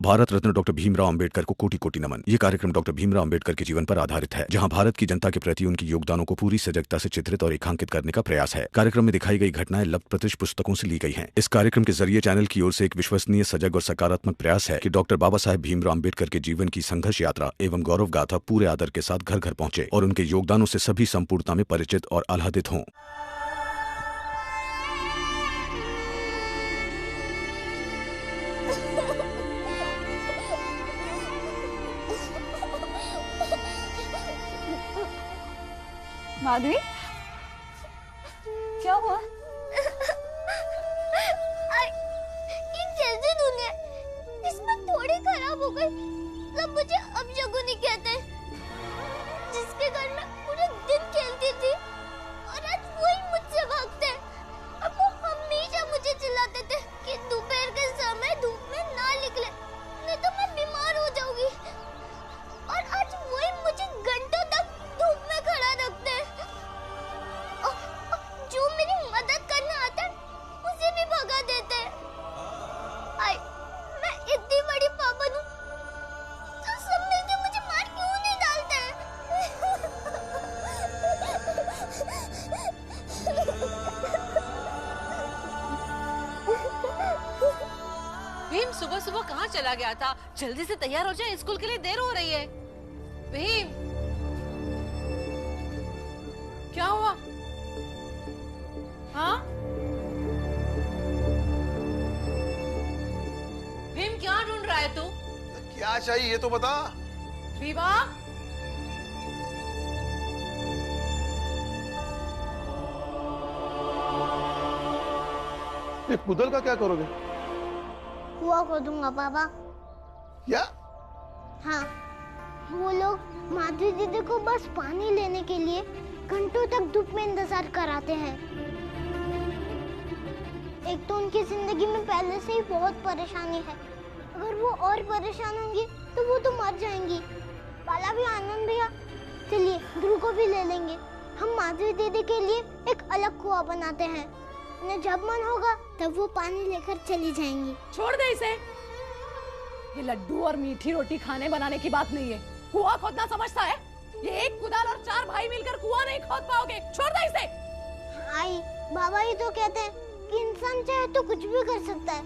Bharat Ratna doctor Bhimrao Ambedkar को कोटि कोटि नमन। ये कार्यक्रम डॉक्टर भीमराव अंबेडकर के जीवन पर आधारित है, जहां भारत की जनता के प्रति उनके योगदानों को पूरी सजगता से चित्रित और रेखांकित करने का प्रयास है। कार्यक्रम में दिखाई गई घटनाएं लब्ध प्रतिष्ठ पुस्तकों से ली गई हैं। इस कार्यक्रम के जरिए चैनल की ओर से एक विश्वसनीय, सजग और सकारात्मक प्रयास है कि डॉक्टर बाबा साहेब भीमराव अंबेडकर के जीवन की संघर्ष यात्रा एवं गौरव गाथा पूरे आदर के साथ घर घर पहुंचे और उनके योगदानों से सभी संपूर्णता में परिचित और आह्लादित हों। माधवी, क्या हुआ? ये कैसी दुनिया इसमें थोड़ी खराब हो गई। सब मुझे अपशगुनी कहते हैं, जिसके घर में पूरे दिन खेलती थी और आज वही मुझसे भागते हैं। अब वो हमेशा मुझे चिल्लाते थे कि दोपहर के समय धूप में ना निकले, नहीं तो मैं बीमार हो जाऊंगी। और आज वही मुझे घंटों तक धूप में खड़ा रखते हैं। जो मेरी मदद करने आता है उसे भी भगा देते हैं। मैं इतनी बड़ी पापन हूँ तो सब मिलकर मुझे मार क्यों नहीं डालते हैं? भीम सुबह सुबह कहाँ चला गया था? जल्दी से तैयार हो जाए, स्कूल के लिए देर हो रही है। भीम, क्या हुआ? हाँ भीम, क्या ढूंढ रहा है तू? क्या चाहिए ये तो बता। विवा, ये कुदल का क्या करोगे? कुआं खोदूंगा पापा। क्या? हाँ, वो लोग माधवी दीदी को बस पानी लेने के लिए घंटों तक धूप में इंतजार कराते हैं। एक तो उनकी जिंदगी में पहले से ही बहुत परेशानी है, अगर वो और परेशान होंगी तो वो तो मर जाएंगी। बाला भी, आनंद भैया, चलिए ध्रुव को भी ले लेंगे। हम माधवी दीदी के लिए एक अलग कुआं बनाते हैं, उन्हें जब मन होगा तब वो पानी लेकर चली जाएंगी। छोड़ दे इसे। ये लड्डू और मीठी रोटी खाने बनाने की बात नहीं है। कुआं खोदना समझता है? ये एक कुदाल और 4 भाई मिलकर कुआं नहीं खोद पाओगे। छोड़ दे इसे। आई, बाबा ही तो कहते हैं कि इंसान चाहे तो कुछ भी कर सकता है,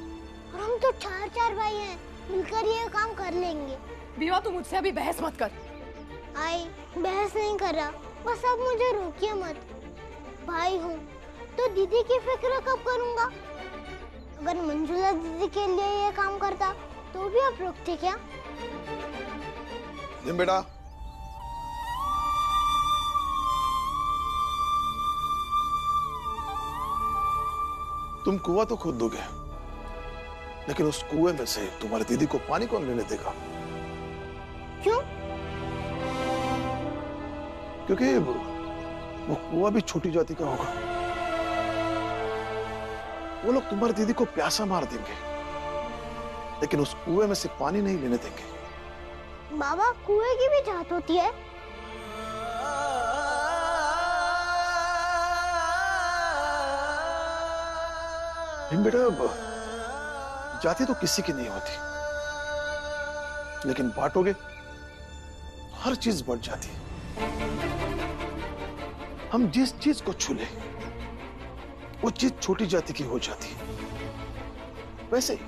और हम तो 4 भाई हैं, मिलकर ये काम कर लेंगे। विवा, तू मुझसे अभी बहस मत कर। आई, बहस नहीं कर रहा, बस अब मुझे रोकिए मत। भाई हूँ तो दीदी की फिक्र कब करूँगा? अगर मंजुला दीदी के लिए ये काम करता तो भी आप रोकते क्या? बेटा, तुम कुआं तो खोद दोगे, लेकिन उस कुएं में से तुम्हारी दीदी को पानी कौन लेने देगा? क्यों? क्योंकि वो कुआं भी छोटी जाति का होगा। वो लोग तुम्हारी दीदी को प्यासा मार देंगे, लेकिन उस कुएं में से पानी नहीं लेने देंगे। बाबा, कुएं की भी जात होती है? बेटा, जाति तो किसी की नहीं होती, लेकिन बांटोगे हर चीज बढ़ जाती है। हम जिस चीज को छू ले वो चीज छोटी जाति की हो जाती है। वैसे ही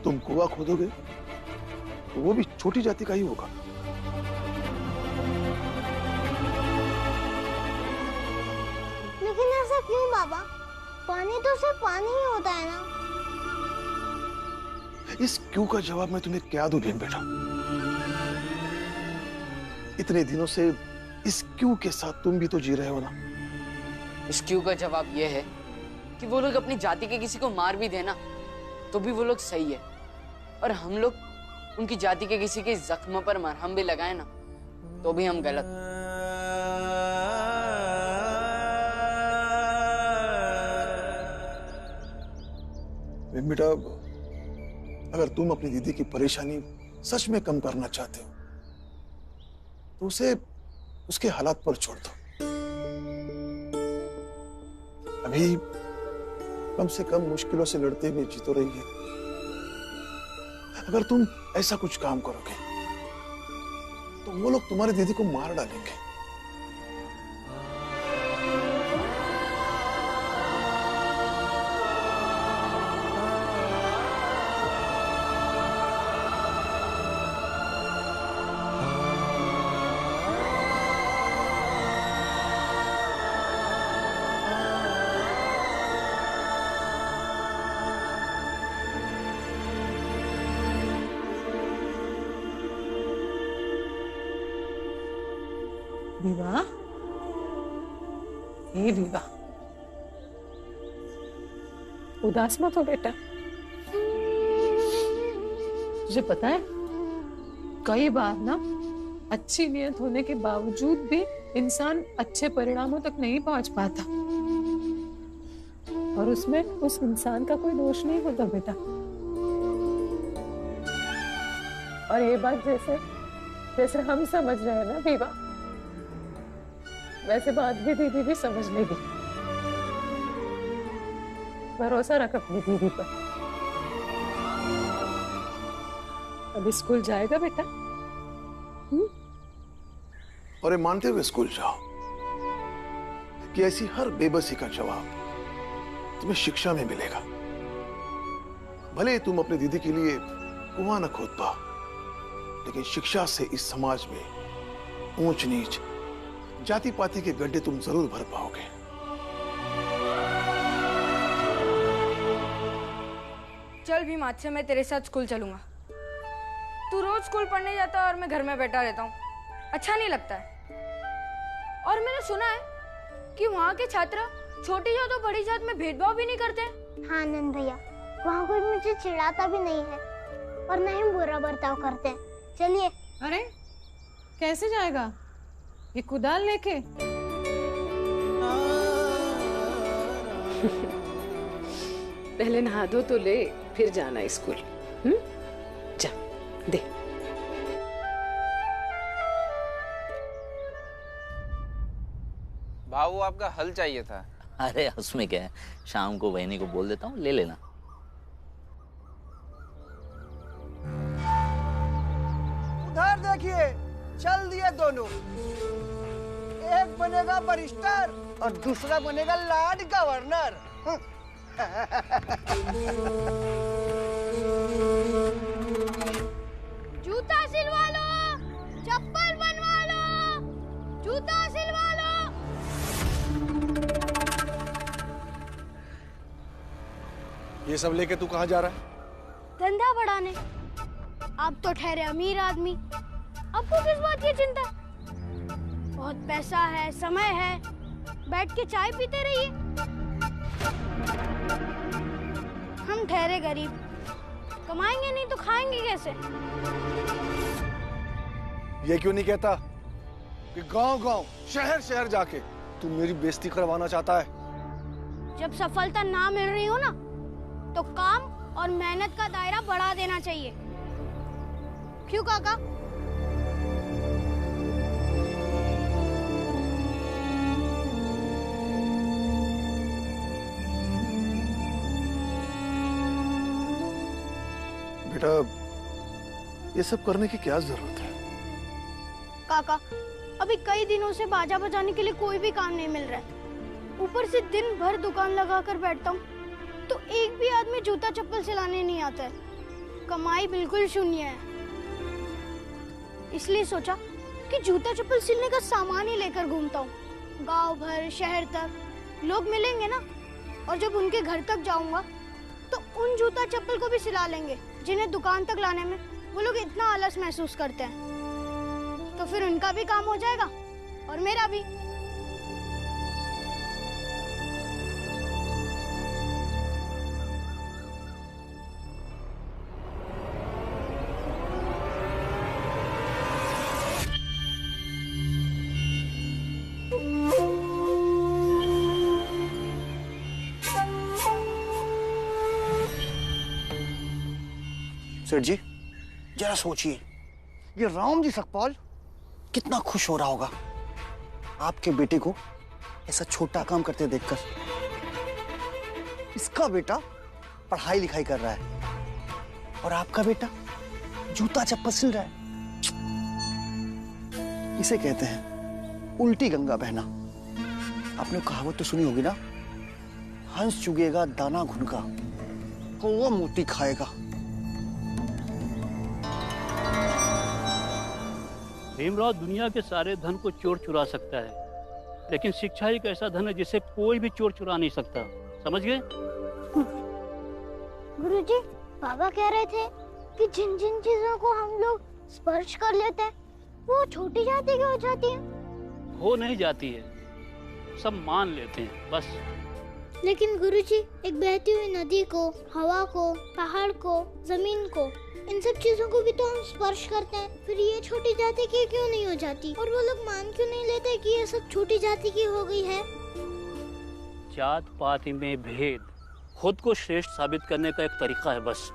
तुम कुआं खोदोगे तो वो भी छोटी जाति का ही होगा। लेकिन ऐसा क्यों बाबा? पानी तो सिर्फ पानी ही होता है ना। इस क्यों का जवाब मैं तुम्हें क्या दूं बेटा? इतने दिनों से इस क्यों के साथ तुम भी तो जी रहे हो ना। इस क्यों का जवाब यह है कि वो लोग अपनी जाति के किसी को मार भी देना तो भी वो लोग सही है, और हम लोग उनकी जाति के किसी के जख्म पर मरहम भी लगाए ना तो भी हम गलत। बेटा, अगर तुम अपनी दीदी की परेशानी सच में कम करना चाहते हो तो उसे उसके हालात पर छोड़ दो। अभी कम से कम मुश्किलों से लड़ते हुए जी तो रही है। अगर तुम ऐसा कुछ काम करोगे तो वो लोग तुम्हारी दीदी को मार डालेंगे। विवाह, हे विवाह, उदास मत हो बेटा। तुझे पता है कई बार ना अच्छी नियत होने के बावजूद भी इंसान अच्छे परिणामों तक नहीं पहुंच पाता, और उसमें उस इंसान का कोई दोष नहीं होता बेटा। और ये बात जैसे जैसे हम समझ रहे हैं ना विवाह, वैसे बात भी दीदी भी समझ लेगी। भरोसा रख अपनी दीदी पर। अभी स्कूल जाएगा बेटा? और ये मानते हुए स्कूल जाओ कि ऐसी हर बेबसी का जवाब तुम्हें शिक्षा में मिलेगा। भले तुम अपनी दीदी के लिए कुआं न खोद पाओ, लेकिन शिक्षा से इस समाज में ऊंच नीच, जाति पाति के गड्ढे तुम जरूर भर पाओगे। चल भीम, आज से मैं तेरे साथ स्कूल चलूंगा। तू रोज स्कूल पढ़ने जाता है और मैं घर में बैठा रहता हूँ, अच्छा नहीं लगता है। और मैंने सुना है कि वहाँ के छात्र छोटी जात और बड़ी जात में भेदभाव भी नहीं करते। हाँ आनंद भैया, वहाँ कोई मुझे चिढ़ाता भी नहीं है और न ही बुरा बर्ताव करते हैं। चलिए। अरे कैसे जाएगा ये कुदाल लेके? पहले नहा दो तो ले, फिर जाना स्कूल। जा दे। भाऊ, आपका हल चाहिए था। अरे उसमें क्या है, शाम को बहनी को बोल देता हूँ, ले लेना। उधर देखिए, चल दिए दोनों। एक बनेगा बरिस्टर और दूसरा बनेगा लॉर्ड गवर्नर। जूता सिलवा लो, चप्पल बनवा लो, जूता सिलवा लो। ये सब लेके तू कहाँ जा रहा है? धंधा बढ़ाने। आप तो ठहरे अमीर आदमी, आपको किस बात की चिंता? बहुत पैसा है, समय है, बैठ के चाय पीते रहिए। हम ठहरे गरीब, कमाएंगे नहीं तो खाएंगे कैसे? ये क्यों नहीं कहता कि गांव-गांव, शहर-शहर जाके तू मेरी बेइज्जती करवाना चाहता है? जब सफलता ना मिल रही हो ना, तो काम और मेहनत का दायरा बढ़ा देना चाहिए। क्यों काका? बेटा, ये सब करने की क्या जरूरत है? काका, अभी कई दिनों से बाजा बजाने के लिए कोई भी काम नहीं मिल रहा है। ऊपर से दिन भर दुकान लगाकर बैठता हूँ, तो एक भी आदमी जूता चप्पल सिलाने नहीं आता है। कमाई बिल्कुल शून्य है। इसलिए सोचा कि जूता चप्पल सिलने का सामान ही लेकर घूमता हूँ। गांव भर, शहर तक लोग मिलेंगे ना, और जब उनके घर तक जाऊंगा तो उन जूता चप्पल को भी सिला लेंगे जिन्हें दुकान तक लाने में वो लोग इतना आलस महसूस करते हैं। तो फिर उनका भी काम हो जाएगा और मेरा भी। सेठ जी, जरा सोचिए, ये राम जी सकपाल कितना खुश हो रहा होगा आपके बेटे को ऐसा छोटा काम करते देखकर। इसका बेटा पढ़ाई लिखाई कर रहा है और आपका बेटा जूता चप्पल सिल रहा है। इसे कहते हैं उल्टी गंगा बहना। आपने कहावत तो सुनी होगी ना, हंस चुगेगा दाना घुनका, कौवा मोती खाएगा। भीमराव दुनिया के सारे धन को चोर चुरा सकता है, लेकिन शिक्षा एक ऐसा धन है जिसे कोई भी चोर चुरा नहीं सकता। समझ गए? गुरुजी, बाबा कह रहे थे कि जिन जिन चीजों को हम लोग स्पर्श कर लेते हैं वो छोटी जाति की हो जाती है। हो नहीं जाती है, सब मान लेते हैं बस। लेकिन गुरुजी, एक बहती हुई नदी को, हवा को, पहाड़ को, जमीन को, इन सब चीजों को भी तो हम स्पर्श करते हैं। फिर ये छोटी जाति की क्यों नहीं हो जाती? और वो लोग मान क्यों नहीं लेते कि ये सब छोटी जाति की हो गई है? जात पात में भेद खुद को श्रेष्ठ साबित करने का एक तरीका है बस।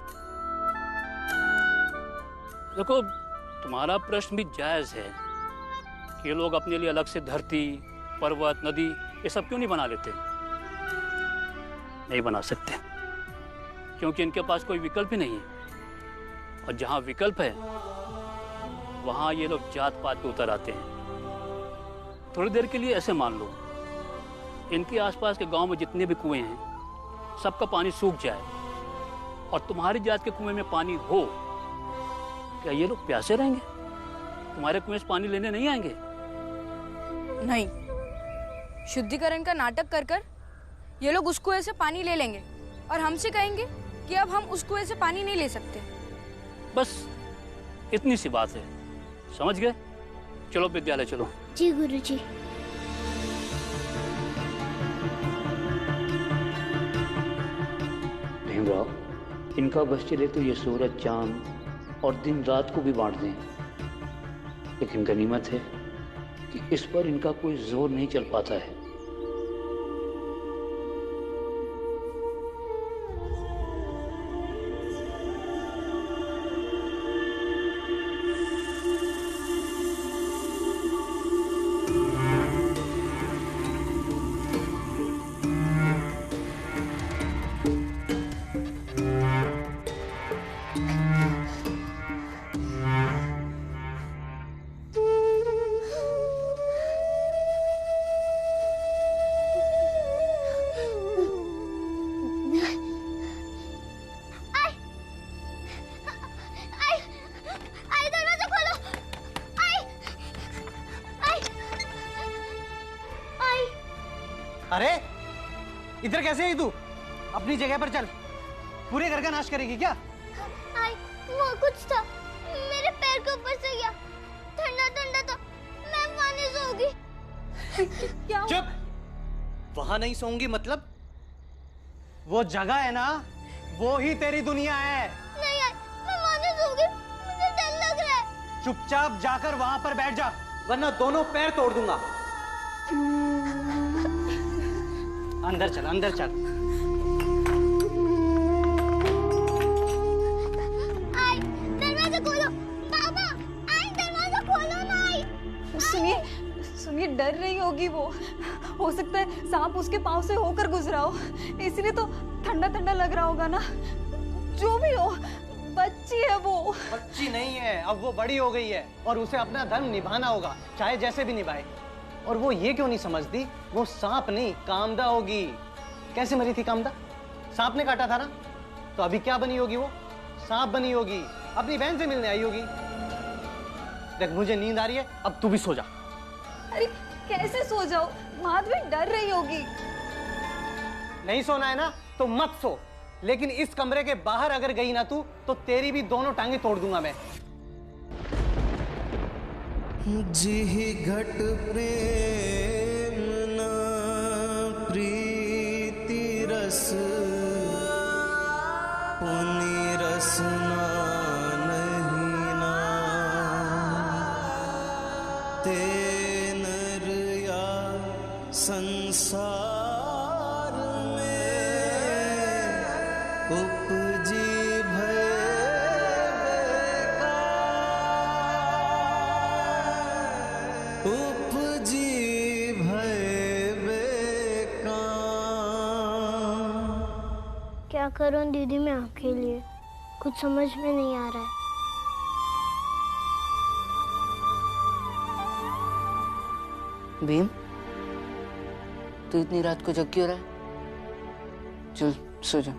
देखो, तुम्हारा प्रश्न भी जायज है कि ये लोग अपने लिए अलग से धरती, पर्वत, नदी ये सब क्यों नहीं बना लेते? नहीं बना सकते क्योंकि इनके पास कोई विकल्प ही नहीं है, और जहाँ विकल्प है वहाँ ये लोग जात पात पे उतर आते हैं। थोड़ी देर के लिए ऐसे मान लो, इनके आसपास के गांव में जितने भी कुएं हैं सबका पानी सूख जाए और तुम्हारी जात के कुएं में पानी हो, क्या ये लोग प्यासे रहेंगे? तुम्हारे कुएं से पानी लेने नहीं आएंगे? नहीं, शुद्धिकरण का नाटक कर कर ये लोग उस कुएं से पानी ले लेंगे और हमसे कहेंगे कि अब हम उस कुएं से पानी नहीं ले सकते। बस इतनी सी बात है, समझ गए? चलो विद्यालय चलो। जी गुरुजी। भीमराव, इनका बस चले तो ये सूरज, चांद और दिन रात को भी बांट दें, लेकिन गनीमत है कि इस पर इनका कोई जोर नहीं चल पाता है। अरे इधर कैसे आई तू? अपनी जगह पर चल। पूरे घर का नाश करेगी क्या? आई, वो कुछ था, मेरे पैर के ऊपर से गया, ठंडा ठंडा था, मैं वहाँ नहीं सोऊंगी। क्या? चुप! वहाँ नहीं सोऊंगी मतलब? वो जगह है ना, वो ही तेरी दुनिया है। नहीं आई, मैं वहाँ नहीं सोऊंगी, मुझे डर लग रहा है। चुपचाप जाकर वहाँ पर बैठ जा, वरना दोनों पैर तोड़ दूंगा। अंदर चल, अंदर चल। आई, दरवाजा खोलो। बाबा, आई दरवाजा खोलो ना। आई सुनिए, सुनिए, डर रही होगी वो। हो सकता है सांप उसके पाँव से होकर गुजरा हो, इसलिए तो ठंडा ठंडा लग रहा होगा ना। जो भी हो, बच्ची है वो। बच्ची नहीं है, अब वो बड़ी हो गई है और उसे अपना धर्म निभाना होगा, चाहे जैसे भी निभाए। और वो ये क्यों नहीं समझती, वो सांप नहीं कामदा होगी। कैसे मरी थी कामदा? सांप ने काटा था ना, तो अभी क्या बनी होगी? वो सांप बनी होगी, अपनी बहन से मिलने आई होगी। देख, मुझे नींद आ रही है, अब तू भी सो जा। अरे कैसे सो जाओ, माधवी डर रही होगी। नहीं सोना है ना तो मत सो, लेकिन इस कमरे के बाहर अगर गई ना तू, तो तेरी भी दोनों टांगे तोड़ दूंगा मैं। जी घट प्रेम न प्रीति रस, पुनि रसना नहीं ना, ते नर या संसार में उपजी क्या करूं दीदी मैं आपके लिए, कुछ समझ में नहीं आ रहा है। भीम, तू इतनी रात को जग क्यों रहा है? चल सो जा।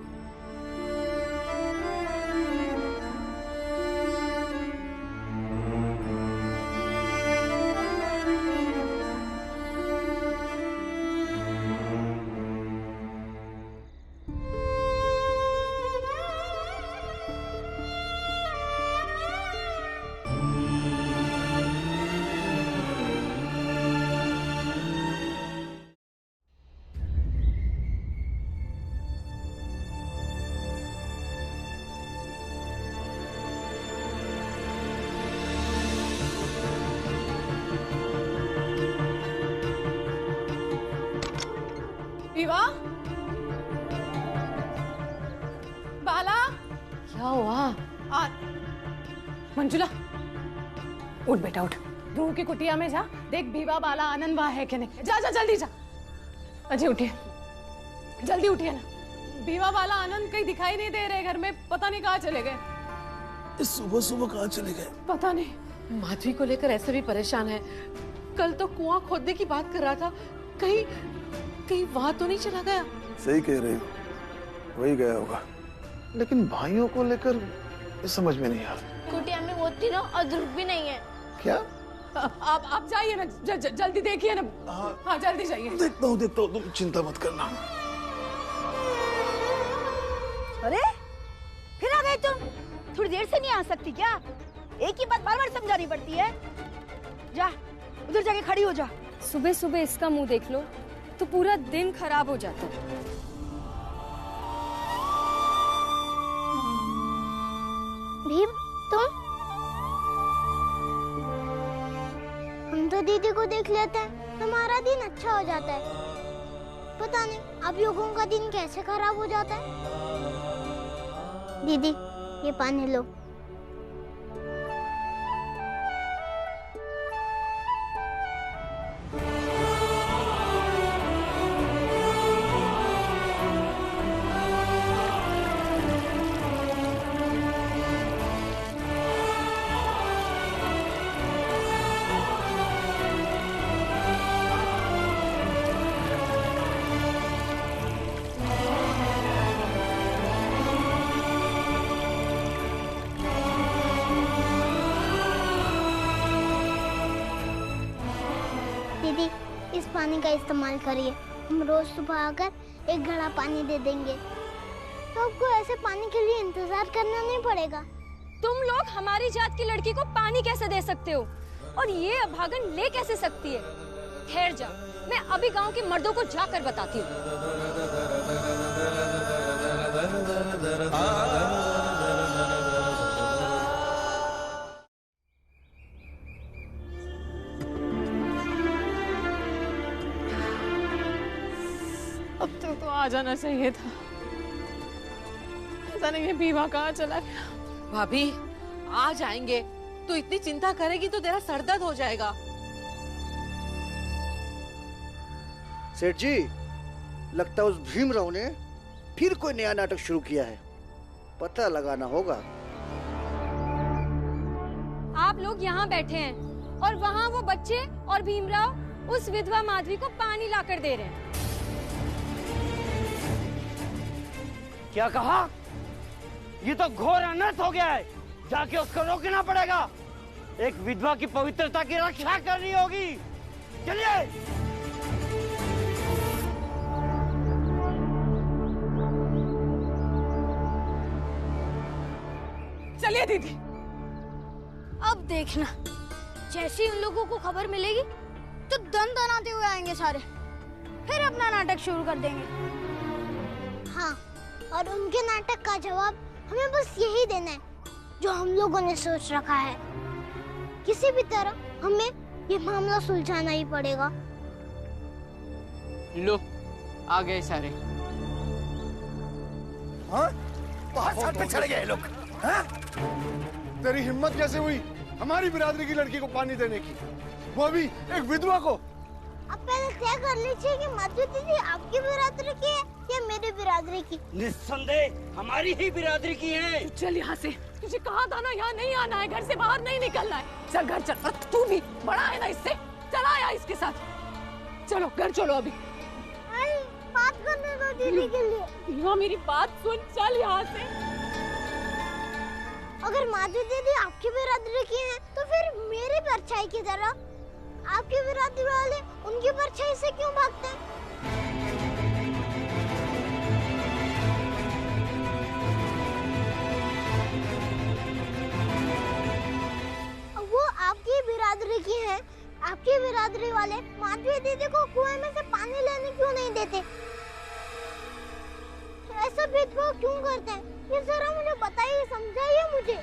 विवा, बाला, क्या हुआ? मंजुला, उठ बेटा उठ। ध्रुव की कुटिया में जा, देख भीवा बाला आनंद वहां है कि नहीं। जा जा जल्दी जा। अजय उठिए, जल्दी उठिए ना। भीवा बाला आनंद कहीं दिखाई नहीं दे रहे घर में, पता नहीं कहाँ चले गए। सुबह सुबह कहाँ चले गए? पता नहीं। माधवी को लेकर ऐसे भी परेशान है। कल तो कुआं खोदने की बात कर रहा था, कहीं वहां तो नहीं चला गया? सही कह रही हो, वही गया होगा। लेकिन भाइयों को लेकर समझ में नहीं आ रहा। कुटिया में वो तीनों और ध्रुव भी नहीं है। क्या? आप जाइए ना, जल्दी देखिए ना। हाँ जल्दी जाइए। देखता हूँ, तुम चिंता मत करना। अरे फिर आ गए तुम? थोड़ी देर से नहीं आ सकती क्या? एक ही बात बार बार समझानी पड़ती है। जा उधर जाके खड़ी हो जा। सुबह सुबह इसका मुंह देख लो तो पूरा दिन खराब हो जाता है। भीम, तुम? हम तो दीदी को देख लेते हैं, हमारा दिन अच्छा हो जाता है। पता नहीं आप लोगों का दिन कैसे खराब हो जाता है। दीदी, ये पानी लो। दीदी, इस पानी का इस्तेमाल करिए। हम रोज सुबह आकर एक घड़ा पानी दे देंगे, तो आपको ऐसे पानी के लिए इंतजार करना नहीं पड़ेगा। तुम लोग हमारी जात की लड़की को पानी कैसे दे सकते हो, और ये अभागन ले कैसे सकती है? ठहर जा, मैं अभी गांव के मर्दों को जाकर बताती हूँ। अब तो आ जाना चाहिए था। पता नहीं भीवा कहाँ चला गया। भाभी आ जाएंगे, तो इतनी चिंता करेगी तो तेरा सर दर्द हो जाएगा। सेठ जी, लगता है उस भीमराव ने फिर कोई नया नाटक शुरू किया है। पता लगाना होगा। आप लोग यहाँ बैठे हैं और वहाँ वो बच्चे और भीमराव उस विधवा माधवी को पानी लाकर दे रहे हैं। क्या कहा? ये तो घोर अनर्थ हो गया है। जाके उसको रोकना पड़ेगा। एक विधवा की पवित्रता की रक्षा करनी होगी। चलिए। चलिए दीदी। अब देखना, जैसे ही उन लोगों को खबर मिलेगी तो दन दनाते हुए आएंगे सारे, फिर अपना नाटक शुरू कर देंगे। हाँ, और उनके नाटक का जवाब हमें बस यही देना है जो हम लोगों ने सोच रखा है। किसी भी तरह हमें ये मामला सुलझाना ही पड़ेगा। लो, आ गए सारे। हाँ? बाहर साथ पे चढ़ गए लोग। हाँ? तेरी हिम्मत कैसे हुई हमारी बिरादरी की लड़की को पानी देने की, वो भी एक विधवा को? अब पहले तय कर लीजिए कि माधवी दीदी आपकी बिरादरी की है या मेरी बिरादरी की। निस्संदेह हमारी ही बिरादरी की है। चल यहाँ से। तुझे कहा था ना, यहाँ नहीं आना है, घर से बाहर नहीं निकलना है। चल घर चल। तू भी बड़ा है ना इससे, चला आया इसके साथ। चलो घर चलो अभी। बात करने दो दीदी के लिए। भीमा मेरी बात सुन, चल यहाँ से। अगर माधवी दीदी आपकी बिरादरी की हैं, तो फिर मेरी परछाई की तरह आपकी बिरादरी वाले उनकी परछाई से क्यों भागते हैं? वो आपकी बिरादरी की हैं, आपकी बिरादरी वाले माधवी दीदी को कुएं में से पानी लेने क्यों नहीं देते? ऐसा भेदभाव क्यों करते हैं? ये जरा मुझे बताइए, समझाइए मुझे।